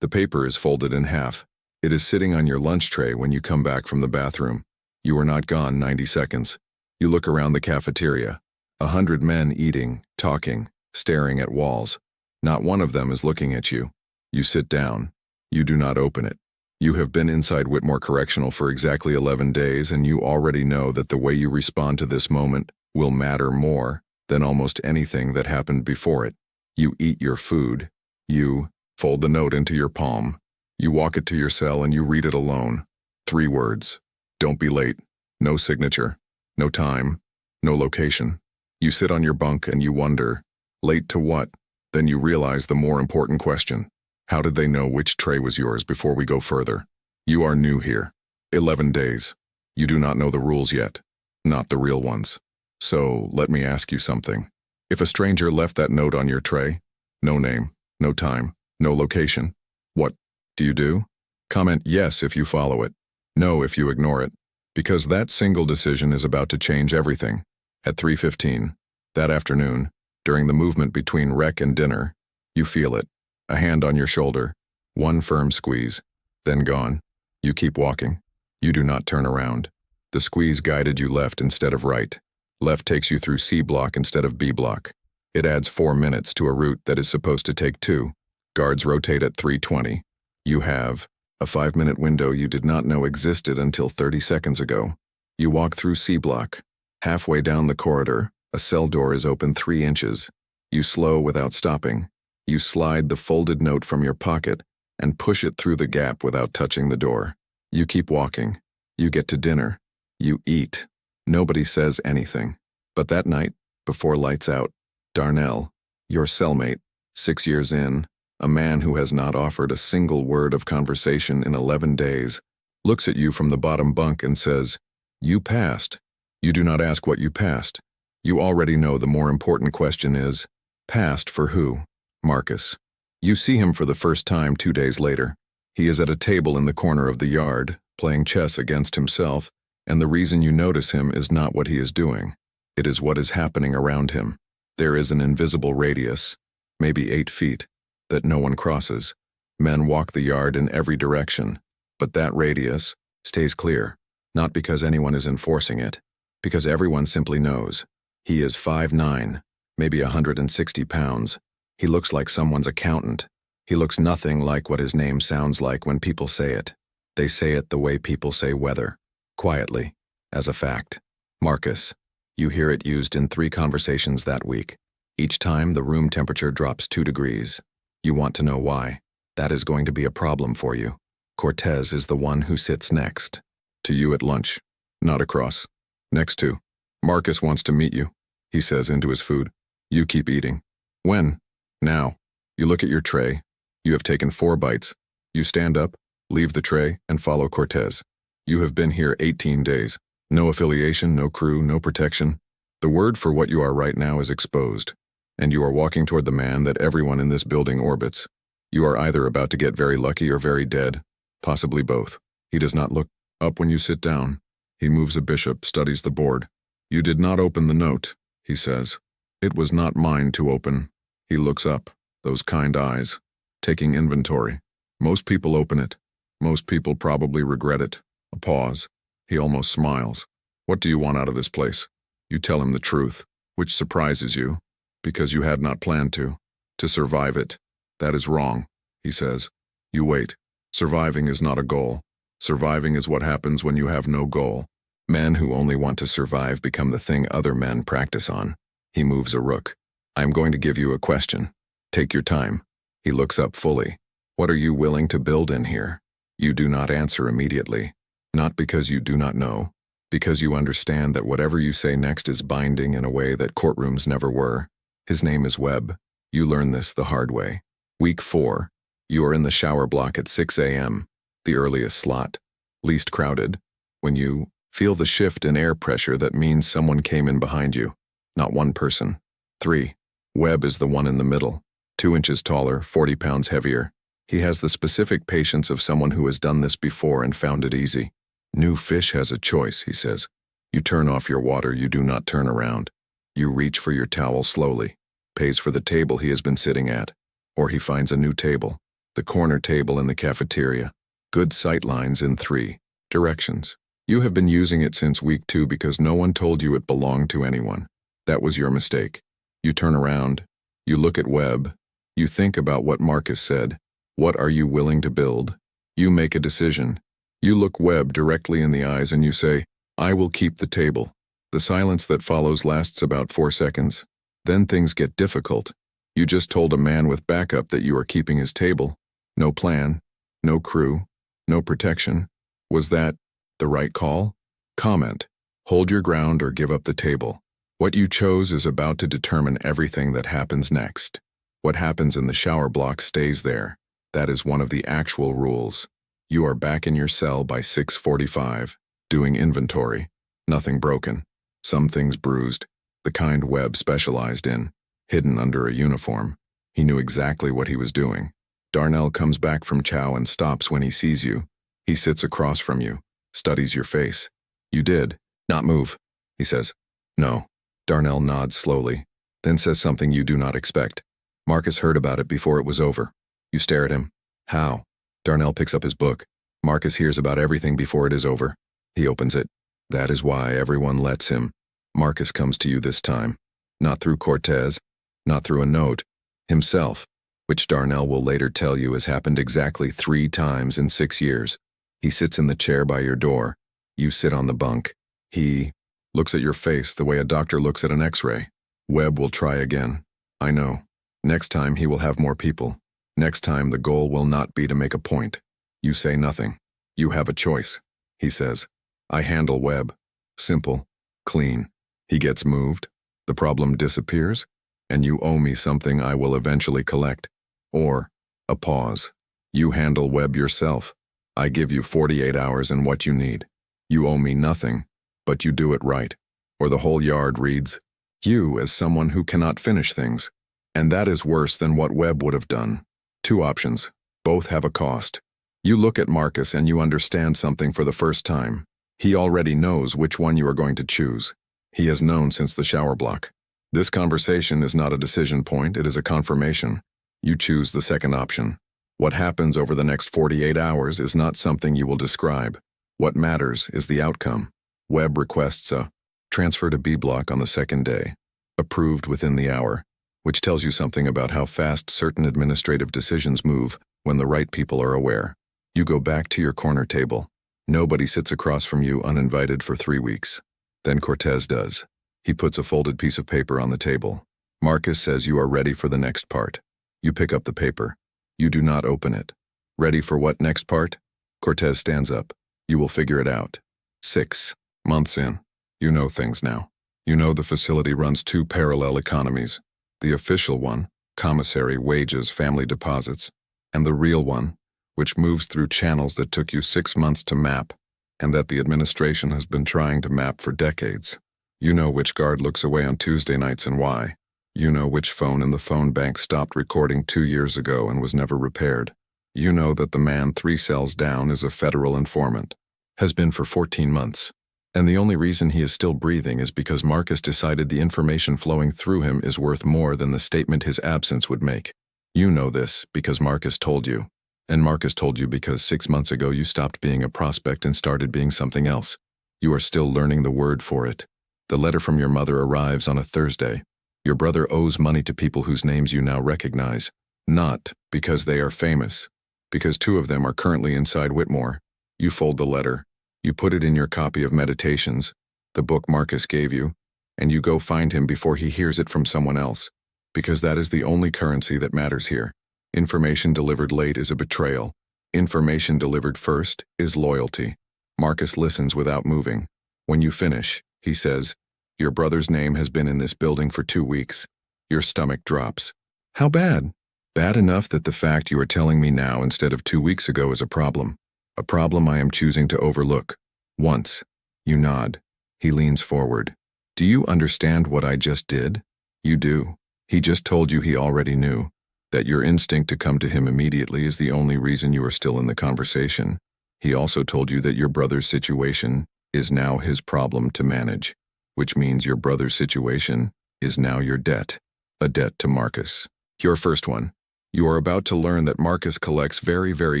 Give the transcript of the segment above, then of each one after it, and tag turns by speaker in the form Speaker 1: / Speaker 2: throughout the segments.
Speaker 1: The paper is folded in half. It is sitting on your lunch tray when you come back from the bathroom. You are not gone 90 seconds. You look around the cafeteria. 100 men eating, talking, staring at walls. Not one of them is looking at you. You sit down. You do not open it. You have been inside Whitmore Correctional for exactly 11 days, and you already know that the way you respond to this moment will matter more than almost anything that happened before it. You eat your food. You fold the note into your palm. You walk it to your cell and you read it alone. 3 words. Don't be late. No signature. No time. No location. You sit on your bunk and you wonder, late to what? Then you realize the more important question. How did they know which tray was yours before we go further? You are new here. 11 days. You do not know the rules yet. Not the real ones. So, let me ask you something. If a stranger left that note on your tray, no name, no time, no location, what do you do? Comment yes if you follow it. No if you ignore it. Because that single decision is about to change everything. At 3:15, that afternoon, during the movement between rec and dinner, you feel it. A hand on your shoulder, one firm squeeze, then gone. You keep walking. You do not turn around. The squeeze guided you left instead of right. Left takes you through C block instead of B block. It adds 4 minutes to a route that is supposed to take 2. Guards rotate at 3:20. You have a 5-minute window you did not know existed until 30 seconds ago. You walk through C block. Halfway down the corridor, a cell door is open 3 inches. You slow without stopping. You slide the folded note from your pocket and push it through the gap without touching the door. You keep walking. You get to dinner. You eat. Nobody says anything. But that night, before lights out, Darnell, your cellmate, 6 years in, a man who has not offered a single word of conversation in 11 days, looks at you from the bottom bunk and says, "You passed." You do not ask what you passed. You already know the more important question is, passed for who? Marcus. You see him for the first time 2 days later. He is at a table in the corner of the yard, playing chess against himself, and the reason you notice him is not what he is doing. It is what is happening around him. There is an invisible radius, maybe 8 feet, that no one crosses. Men walk the yard in every direction, but that radius stays clear, not because anyone is enforcing it, because everyone simply knows. He is 5'9", maybe 160 pounds. He looks like someone's accountant. He looks nothing like what his name sounds like when people say it. They say it the way people say weather, quietly, as a fact. Marcus. You hear it used in 3 conversations that week. Each time the room temperature drops 2 degrees. You want to know why. That is going to be a problem for you. Cortez is the one who sits next. To you at lunch. Not across. Next to. Marcus wants to meet you, he says into his food. You keep eating. When? Now. You look at your tray. You have taken 4 bites. You stand up, leave the tray, and follow Cortez. You have been here 18 days. No affiliation, no crew, no protection. The word for what you are right now is exposed. And you are walking toward the man that everyone in this building orbits. You are either about to get very lucky or very dead, possibly both. He does not look up when you sit down. He moves a bishop, studies the board. You did not open the note, he says. It was not mine to open. He looks up, those kind eyes, taking inventory. Most people open it. Most people probably regret it. A pause. He almost smiles. What do you want out of this place? You tell him the truth, which surprises you, because you had not planned to survive it. That is wrong, he says. You wait. Surviving is not a goal. Surviving is what happens when you have no goal. Men who only want to survive become the thing other men practice on. He moves a rook. I am going to give you a question. Take your time. He looks up fully. What are you willing to build in here? You do not answer immediately. Not because you do not know, because you understand that whatever you say next is binding in a way that courtrooms never were. His name is Webb. You learn this the hard way. Week 4. You are in the shower block at 6 a.m., the earliest slot, least crowded, when you feel the shift in air pressure that means someone came in behind you. Not one person. 3. Webb is the one in the middle, 2 inches taller, 40 pounds heavier. He has the specific patience of someone who has done this before and found it easy. New fish has a choice, he says. You turn off your water, you do not turn around. You reach for your towel slowly, pays for the table he has been sitting at, or he finds a new table. The corner table in the cafeteria. Good sight lines in 3 directions. You have been using it since week 2 because no one told you it belonged to anyone. That was your mistake. You turn around. You look at Webb. You think about what Marcus said. What are you willing to build? You make a decision. You look Webb directly in the eyes and you say, I will keep the table. The silence that follows lasts about 4 seconds. Then things get difficult. You just told a man with backup that you are keeping his table. No plan, no crew, no protection. Was that the right call? Comment. Hold your ground or give up the table. What you chose is about to determine everything that happens next. What happens in the shower block stays there. That is one of the actual rules. You are back in your cell by 6:45, doing inventory. Nothing broken. Some things bruised. The kind Webb specialized in. Hidden under a uniform. He knew exactly what he was doing. Darnell comes back from chow and stops when he sees you. He sits across from you, studies your face. You did not move, he says. No. Darnell nods slowly, then says something you do not expect. Marcus heard about it before it was over. You stare at him. How? Darnell picks up his book. Marcus hears about everything before it is over. He opens it. That is why everyone lets him. Marcus comes to you this time. Not through Cortez, not through a note. Himself, which Darnell will later tell you has happened exactly 3 times in 6 years. He sits in the chair by your door. You sit on the bunk. He looks at your face the way a doctor looks at an X-ray. Webb will try again. I know. Next time he will have more people. Next time the goal will not be to make a point. You say nothing. You have a choice. He says, I handle Webb. Simple. Clean. He gets moved. The problem disappears. And you owe me something I will eventually collect. Or, a pause. You handle Webb yourself. I give you 48 hours and what you need. You owe me nothing, but you do it right. Or the whole yard reads, you as someone who cannot finish things. And that is worse than what Webb would have done. 2 options. Both have a cost. You look at Marcus and you understand something for the first time. He already knows which one you are going to choose. He has known since the shower block. This conversation is not a decision point, it is a confirmation. You choose the second option. What happens over the next 48 hours is not something you will describe. What matters is the outcome. Webb requests a transfer to B block on the 2nd day. Approved within the hour, which tells you something about how fast certain administrative decisions move when the right people are aware. You go back to your corner table. Nobody sits across from you uninvited for 3 weeks. Then Cortez does. He puts a folded piece of paper on the table. Marcus says you are ready for the next part. You pick up the paper. You do not open it. Ready for what next part? Cortez stands up. You will figure it out. 6 months in. You know things now. You know the facility runs 2 parallel economies. The official one, commissary, wages, family deposits, and the real one, which moves through channels that took you 6 months to map, and that the administration has been trying to map for decades. You know which guard looks away on Tuesday nights and why. You know which phone in the phone bank stopped recording 2 years ago and was never repaired. You know that the man 3 cells down is a federal informant. Has been for 14 months. And the only reason he is still breathing is because Marcus decided the information flowing through him is worth more than the statement his absence would make. You know this because Marcus told you. And Marcus told you because 6 months ago you stopped being a prospect and started being something else. You are still learning the word for it. The letter from your mother arrives on a Thursday. Your brother owes money to people whose names you now recognize. Not because they are famous. Because 2 of them are currently inside Whitmore. You fold the letter. You put it in your copy of Meditations, the book Marcus gave you, and you go find him before he hears it from someone else. Because that is the only currency that matters here. Information delivered late is a betrayal. Information delivered first is loyalty. Marcus listens without moving. When you finish, he says, your brother's name has been in this building for 2 weeks. Your stomach drops. How bad? Bad enough that the fact you are telling me now instead of 2 weeks ago is a problem. A problem I am choosing to overlook. Once. You nod. He leans forward. Do you understand what I just did? You do. He just told you he already knew. That your instinct to come to him immediately is the only reason you are still in the conversation. He also told you that your brother's situation is now his problem to manage. Which means your brother's situation is now your debt. A debt to Marcus. Your first one. You are about to learn that Marcus collects very, very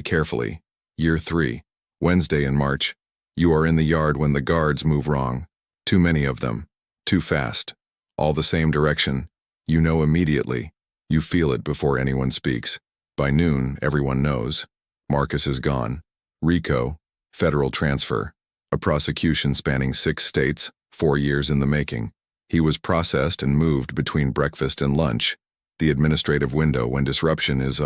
Speaker 1: carefully. Year 3. Wednesday in March. You are in the yard when the guards move wrong. Too many of them. Too fast. All the same direction. You know immediately. You feel it before anyone speaks. By noon, everyone knows. Marcus is gone. RICO. Federal transfer. A prosecution spanning 6 states, 4 years in the making. He was processed and moved between breakfast and lunch. The administrative window when disruption is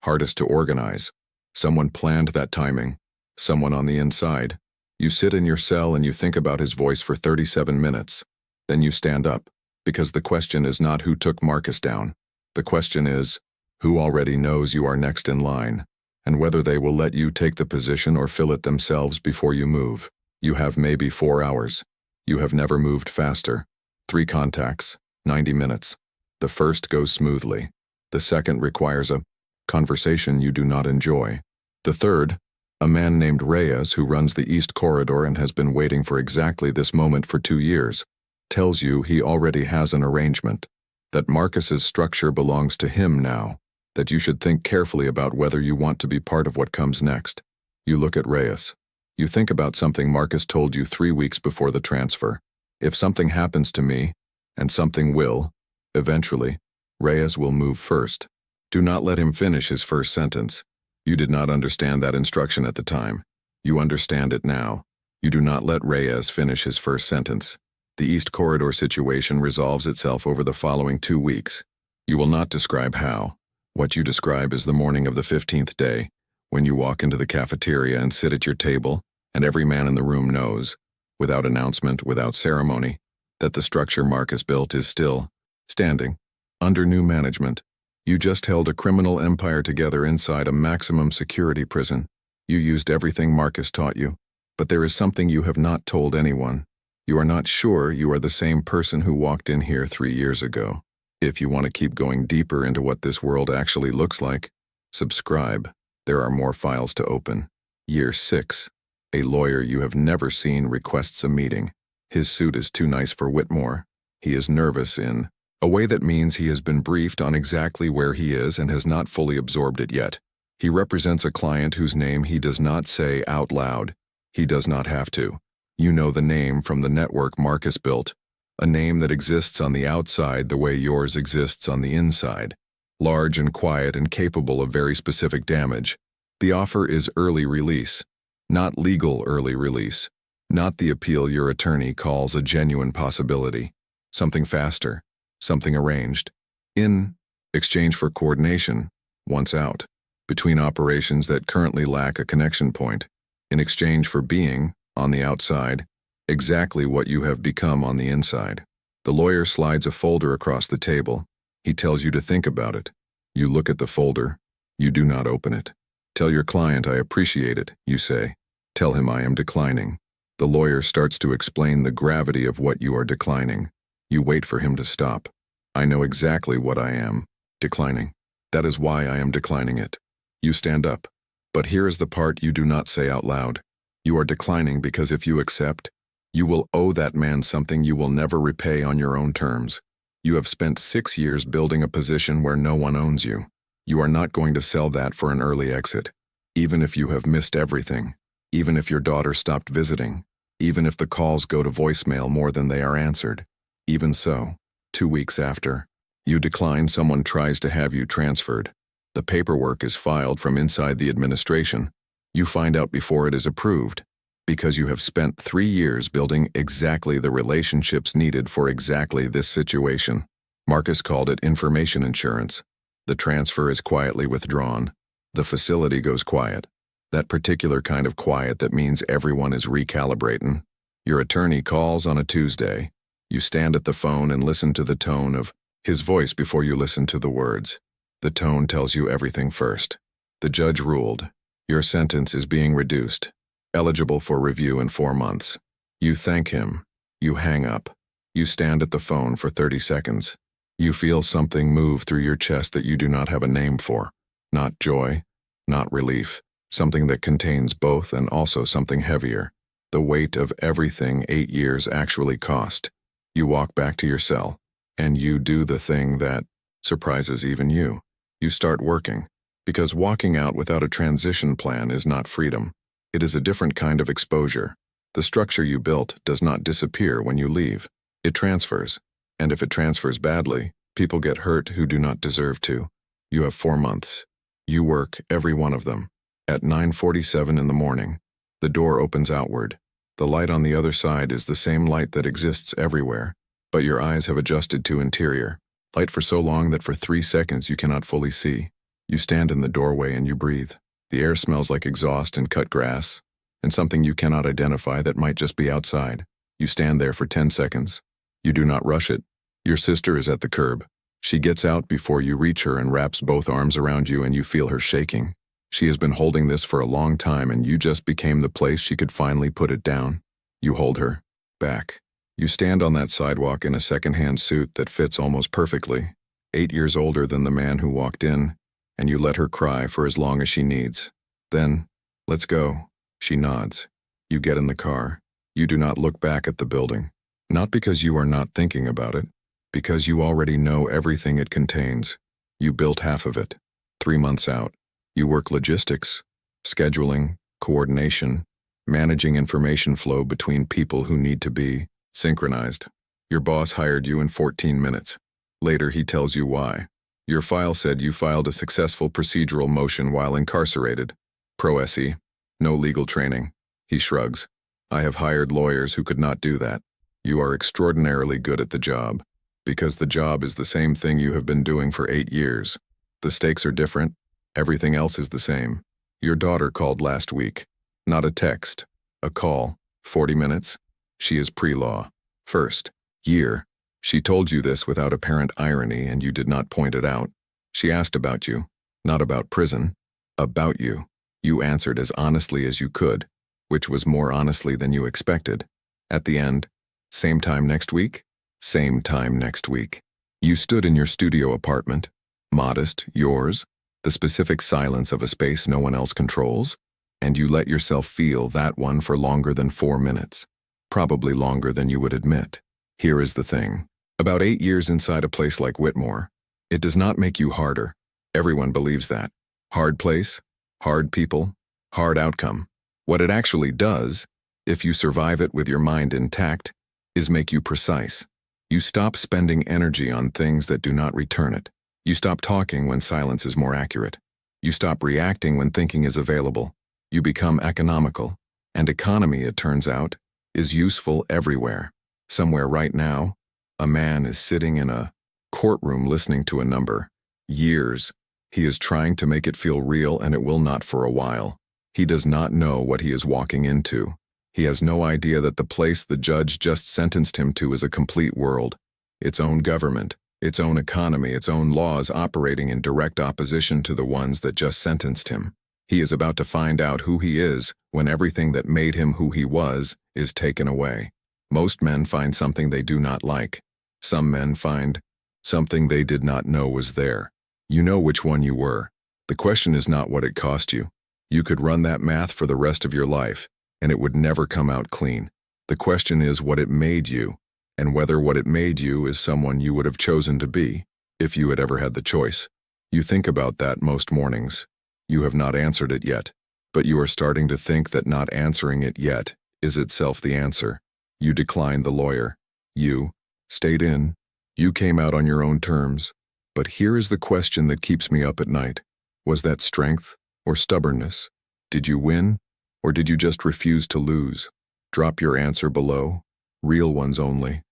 Speaker 1: hardest to organize. Someone planned that timing. Someone on the inside. You sit in your cell and you think about his voice for 37 minutes. Then you stand up, because the question is not who took Marcus down. The question is, who already knows you are next in line, and whether they will let you take the position or fill it themselves before you move. You have maybe 4 hours. You have never moved faster. 3 contacts, 90 minutes. The first goes smoothly. The second requires a conversation you do not enjoy. The third, a man named Reyes who runs the East Corridor and has been waiting for exactly this moment for 2 years, tells you he already has an arrangement, that Marcus's structure belongs to him now, that you should think carefully about whether you want to be part of what comes next. You look at Reyes. You think about something Marcus told you 3 weeks before the transfer. If something happens to me, and something will, eventually, Reyes will move first. Do not let him finish his first sentence. You did not understand that instruction at the time. You understand it now. You do not let Reyes finish his first sentence. The East Corridor situation resolves itself over the following 2 weeks. You will not describe how. What you describe is the morning of the 15th day, when you walk into the cafeteria and sit at your table, and every man in the room knows, without announcement, without ceremony, that the structure Marcus built is still standing, under new management. You just held a criminal empire together inside a maximum security prison. You used everything Marcus taught you, but there is something you have not told anyone. You are not sure you are the same person who walked in here 3 years ago. If you want to keep going deeper into what this world actually looks like, subscribe. There are more files to open. Year 6. A lawyer you have never seen requests a meeting. His suit is too nice for Whitmore. He is nervous in a way that means he has been briefed on exactly where he is and has not fully absorbed it yet. He represents a client whose name he does not say out loud. He does not have to. You know the name from the network Marcus built, a name that exists on the outside the way yours exists on the inside, large and quiet and capable of very specific damage. The offer is early release, not legal early release, not the appeal your attorney calls a genuine possibility, something faster, something arranged, in exchange for coordination, once out, between operations that currently lack a connection point, in exchange for being, on the outside, exactly what you have become on the inside. The lawyer slides a folder across the table. He tells you to think about it. You look at the folder. You do not open it. Tell your client I appreciate it, you say. Tell him I am declining. The lawyer starts to explain the gravity of what you are declining. You wait for him to stop. I know exactly what I am declining. That is why I am declining it. You stand up. But here is the part you do not say out loud. You are declining because if you accept, you will owe that man something you will never repay on your own terms. You have spent 6 years building a position where no one owns you. You are not going to sell that for an early exit. Even if you have missed everything. Even if your daughter stopped visiting. Even if the calls go to voicemail more than they are answered. Even so, 2 weeks after, you decline, someone tries to have you transferred. The paperwork is filed from inside the administration. You find out before it is approved, because you have spent 3 years building exactly the relationships needed for exactly this situation. Marcus called it information insurance. The transfer is quietly withdrawn. The facility goes quiet. That particular kind of quiet that means everyone is recalibrating. Your attorney calls on a Tuesday. You stand at the phone and listen to the tone of his voice before you listen to the words. The tone tells you everything first. The judge ruled. Your sentence is being reduced. Eligible for review in 4 months. You thank him. You hang up. You stand at the phone for 30 seconds. You feel something move through your chest that you do not have a name for. Not joy, not relief. Something that contains both and also something heavier. The weight of everything 8 years actually cost. You walk back to your cell, and you do the thing that surprises even you. You start working. Because walking out without a transition plan is not freedom. It is a different kind of exposure. The structure you built does not disappear when you leave. It transfers. And if it transfers badly, people get hurt who do not deserve to. You have 4 months. You work every one of them. At 9:47 in the morning, the door opens outward. The light on the other side is the same light that exists everywhere, but your eyes have adjusted to interior. Light for so long that for 3 seconds you cannot fully see. You stand in the doorway and you breathe. The air smells like exhaust and cut grass, and something you cannot identify that might just be outside. You stand there for 10 seconds. You do not rush it. Your sister is at the curb. She gets out before you reach her and wraps both arms around you, and you feel her shaking. She has been holding this for a long time, and you just became the place she could finally put it down. You hold her. Back. You stand on that sidewalk in a second-hand suit that fits almost perfectly, 8 years older than the man who walked in, and you let her cry for as long as she needs. Then, let's go. She nods. You get in the car. You do not look back at the building. Not because you are not thinking about it, because you already know everything it contains. You built half of it. 3 months out. You work logistics, scheduling, coordination, managing information flow between people who need to be synchronized. Your boss hired you in 14 minutes. Later he tells you why. Your file said you filed a successful procedural motion while incarcerated. Pro SE. No legal training. He shrugs. I have hired lawyers who could not do that. You are extraordinarily good at the job, because the job is the same thing you have been doing for 8 years. The stakes are different. Everything else is the same. Your daughter called last week. Not a text. A call. 40 minutes. She is pre-law. First year. She told you this without apparent irony, and you did not point it out. She asked about you. Not about prison. About you. You answered as honestly as you could, which was more honestly than you expected. At the end, same time next week? Same time next week. You stood in your studio apartment. Modest, yours. The specific silence of a space no one else controls, and you let yourself feel that one for longer than 4 minutes. Probably longer than you would admit. Here is the thing. About 8 years inside a place like Whitmore, it does not make you harder. Everyone believes that. Hard place, hard people, hard outcome. What it actually does, if you survive it with your mind intact, is make you precise. You stop spending energy on things that do not return it. You stop talking when silence is more accurate. You stop reacting when thinking is available. You become economical. And economy, it turns out, is useful everywhere. Somewhere right now, a man is sitting in a courtroom listening to a number. Years. He is trying to make it feel real, and it will not for a while. He does not know what he is walking into. He has no idea that the place the judge just sentenced him to is a complete world. Its own government, its own economy, its own laws operating in direct opposition to the ones that just sentenced him. He is about to find out who he is when everything that made him who he was is taken away. Most men find something they do not like. Some men find something they did not know was there. You know which one you were. The question is not what it cost you. You could run that math for the rest of your life, and it would never come out clean. The question is what it made you, and whether what it made you is someone you would have chosen to be, if you had ever had the choice. You think about that most mornings. You have not answered it yet, but you are starting to think that not answering it yet is itself the answer. You declined the lawyer. You stayed in. You came out on your own terms. But here is the question that keeps me up at night. Was that strength or stubbornness? Did you win, or did you just refuse to lose? Drop your answer below. Real ones only.